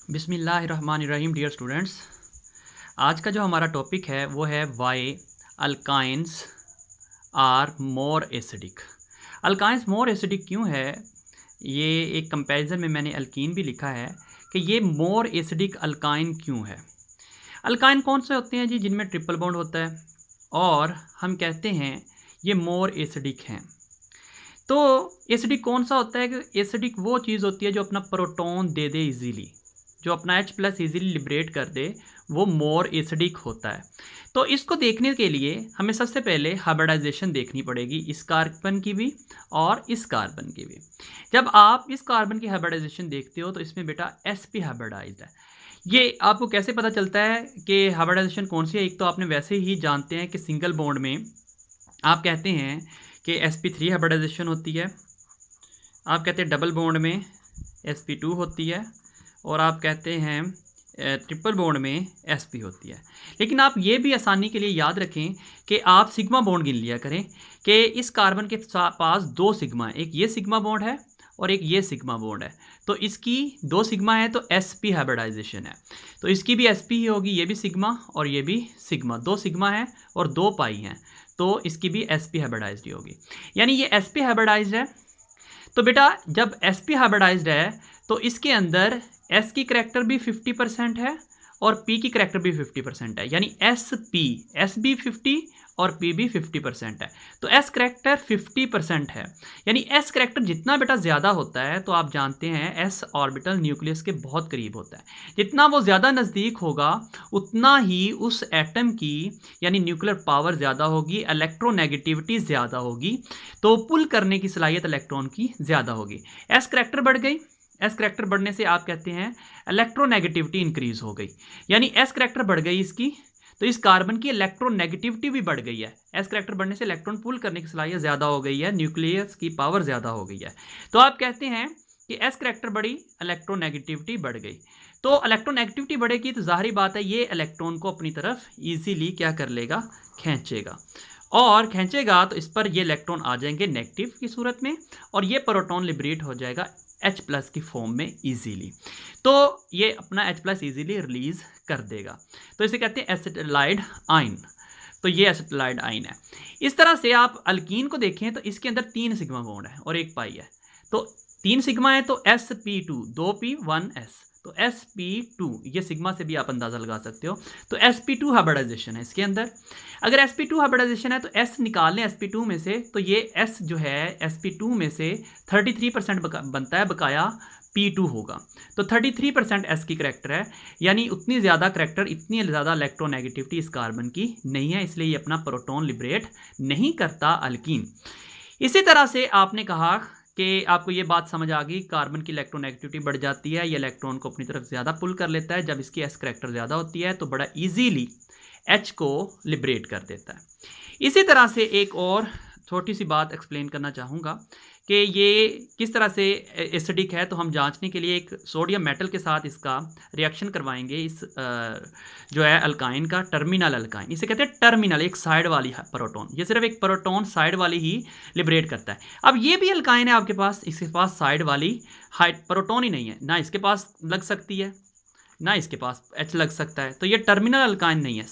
बिस्मिल्लाहिर्रहमानिर्रहीम। Dear students, आज का जो हमारा टॉपिक है वो है why alkynes are more acidic. Alkynes more acidic क्यों है? ये एक कंपैरिजन में मैंने अल्कीन भी लिखा है कि ये मोर एसिडिक अल्काइन क्यों है। अल्काइन कौन से होते हैं जी? जिनमें ट्रिपल बॉन्ड होता है और हम कहते हैं ये मोर एसिडिक हैं। तो एसिडिक कौन सा होता है? कि एसिडिक वो चीज़ होती है जो अपना प्रोटॉन दे दे इजीली, जो अपना H+ इजीली लिबरेट कर दे, वो मोर एसिडिक होता है। तो इसको देखने के लिए हमें सबसे पहले हाइब्रिडाइजेशन देखनी पड़ेगी, इस कार्बन की भी और इस कार्बन की भी। जब आप इस कार्बन की हाइब्रिडाइजेशन देखते हो तो इसमें बेटा sp हाइब्रिडाइज्ड है। ये आपको कैसे पता चलता है कि हाइब्रिडाइजेशन कौन सी है? एक तो आपने वैसे ही जानते हैं कि सिंगल बॉन्ड में आप कहते हैं कि sp3 हाइब्रिडाइजेशन होती है, आप कहते हैं डबल बॉन्ड में sp2 होती है और आप कहते हैं ट्रिपल बॉन्ड में sp होती है। लेकिन आप ये भी आसानी के लिए याद रखें कि आप सिग्मा बॉन्ड गिन लिया करें कि इस कार्बन के पास दो सिग्मा है, एक ये सिग्मा बॉन्ड है और एक ये सिग्मा बॉन्ड है। तो इसकी दो सिग्मा है तो sp हाइब्रिडाइजेशन है, तो इसकी भी sp ही होगी, ये भी सिग्मा और ये भी सिग्मा, दो सिग्मा है और दो पाई हैं, तो इसकी भी sp हाइब्रिडाइज्ड ही होगी। यानी ये sp हाइब्रिडाइज्ड है। तो बेटा जब sp हाइब्रिडाइज्ड है तो इसके अंदर S की करैक्टर भी 50% है और P की करैक्टर भी 50% है, यानी S भी 50 और P भी 50% है। तो S करैक्टर 50% है, यानी S करैक्टर जितना बेटा ज़्यादा होता है तो आप जानते हैं S ऑर्बिटल न्यूक्लियस के बहुत करीब होता है। जितना वो ज़्यादा नज़दीक होगा उतना ही उस एटम की यानी न्यूक्लियर पावर ज़्यादा होगी, इलेक्ट्रोनेगेटिविटी ज़्यादा होगी, तो पुल करने की सलाहियत इलेक्ट्रॉन की ज़्यादा होगी। S करैक्टर बढ़ गई, एस करैक्टर बढ़ने से आप कहते हैं इलेक्ट्रोनेगेटिविटी इंक्रीज हो गई, यानी एस करैक्टर बढ़ गई इसकी, तो इस कार्बन की इलेक्ट्रोनेगेटिविटी भी बढ़ गई है। एस करैक्टर बढ़ने से इलेक्ट्रॉन पुल करने की सलाहियत ज़्यादा हो गई है, न्यूक्लियस की पावर ज़्यादा हो गई है। तो आप कहते हैं कि एस करैक्टर बढ़ी, इलेक्ट्रोनेगेटिविटी बढ़ गई। तो इलेक्ट्रोनेगेटिविटी बढ़ेगी तो जाहिर बात है ये इलेक्ट्रॉन को अपनी तरफ ईजीली क्या कर लेगा? खींचेगा, और खींचेगा तो इस पर ये इलेक्ट्रॉन आ जाएंगे नेगेटिव की सूरत में और ये प्रोटॉन लिबरेट हो जाएगा H+ की फॉर्म में इजीली, तो ये अपना H+ इजीली रिलीज कर देगा। तो इसे कहते हैं एसिटाइल आयन। तो ये एसिटाइल आयन है। इस तरह से आप अल्कीन को देखें तो इसके अंदर 3 सिग्मा बॉन्ड है और 1 पाई है, तो 3 सिग्मा है तो sp2 2p 1s, तो sp2 ये सिग्मा से भी आप अंदाजा लगा सकते हो। तो sp2 हाइब्रिडाइजेशन है इसके अंदर। अगर sp2 हाइब्रिडाइजेशन है तो s निकाल लें sp2 में से, तो ये s जो है sp2 में से 33% बनता है, बकाया p2 होगा, तो 33% s की करैक्टर है, यानी उतनी ज़्यादा करैक्टर, इतनी ज़्यादा इलेक्ट्रोनेगेटिविटी इस कार्बन की नहीं है, इसलिए ये अपना प्रोटॉन लिबरेट नहीं करता अल्कीन। इसी तरह से आपने कहा कि आपको ये बात समझ आ गई, कार्बन की इलेक्ट्रोनेगेटिविटी बढ़ जाती है, ये इलेक्ट्रॉन को अपनी तरफ ज़्यादा पुल कर लेता है, जब इसकी एस करैक्टर ज़्यादा होती है तो बड़ा इजीली H को लिबरेट कर देता है। इसी तरह से एक और छोटी सी बात एक्सप्लेन करना चाहूँगा कि ये किस तरह से एसिडिक है, तो हम जांचने के लिए एक सोडियम मेटल के साथ इसका रिएक्शन करवाएंगे, इस जो है अल्काइन का, टर्मिनल अल्काइन, इसे कहते हैं टर्मिनल, एक साइड वाली प्रोटॉन, ये सिर्फ एक प्रोटॉन साइड वाली ही लिबरेट करता है। अब ये भी अल्काइन है आपके पास, इसके पास साइड वाली प्रोटॉन ही नहीं है, ना इसके पास लग सकती है ना इसके पास H लग सकता है, तो ये टर्मिनल अल्काइन नहीं है,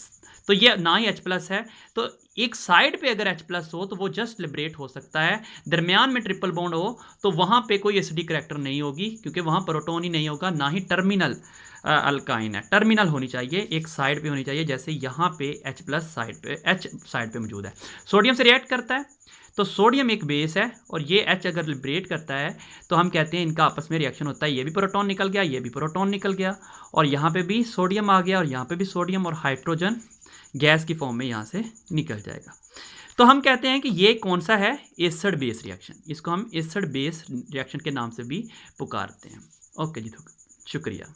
तो ये ना ही H+ है। तो एक साइड पे अगर H+ हो तो वो जस्ट लिबरेट हो सकता है, दरमियान में ट्रिपल बॉन्ड हो तो वहाँ पे कोई एसिडिक करैक्टर नहीं होगी, क्योंकि वहाँ प्रोटॉन ही नहीं होगा, ना ही टर्मिनल अल्काइन है। टर्मिनल होनी चाहिए, एक साइड पे होनी चाहिए, जैसे यहाँ पे H+ साइड पे, H साइड पे मौजूद है, सोडियम से रिएक्ट करता है, तो सोडियम एक बेस है और ये H अगर लिबरेट करता है तो हम कहते हैं इनका आपस में रिएक्शन होता है, ये भी प्रोटॉन निकल गया, ये भी प्रोटॉन निकल गया, और यहाँ पे भी सोडियम आ गया और यहाँ पे भी सोडियम, और हाइड्रोजन गैस की फॉर्म में यहाँ से निकल जाएगा। तो हम कहते हैं कि ये कौन सा है? एसिड बेस रिएक्शन, इसको हम एसिड बेस रिएक्शन के नाम से भी पुकारते हैं। ओके जी, शुक्रिया।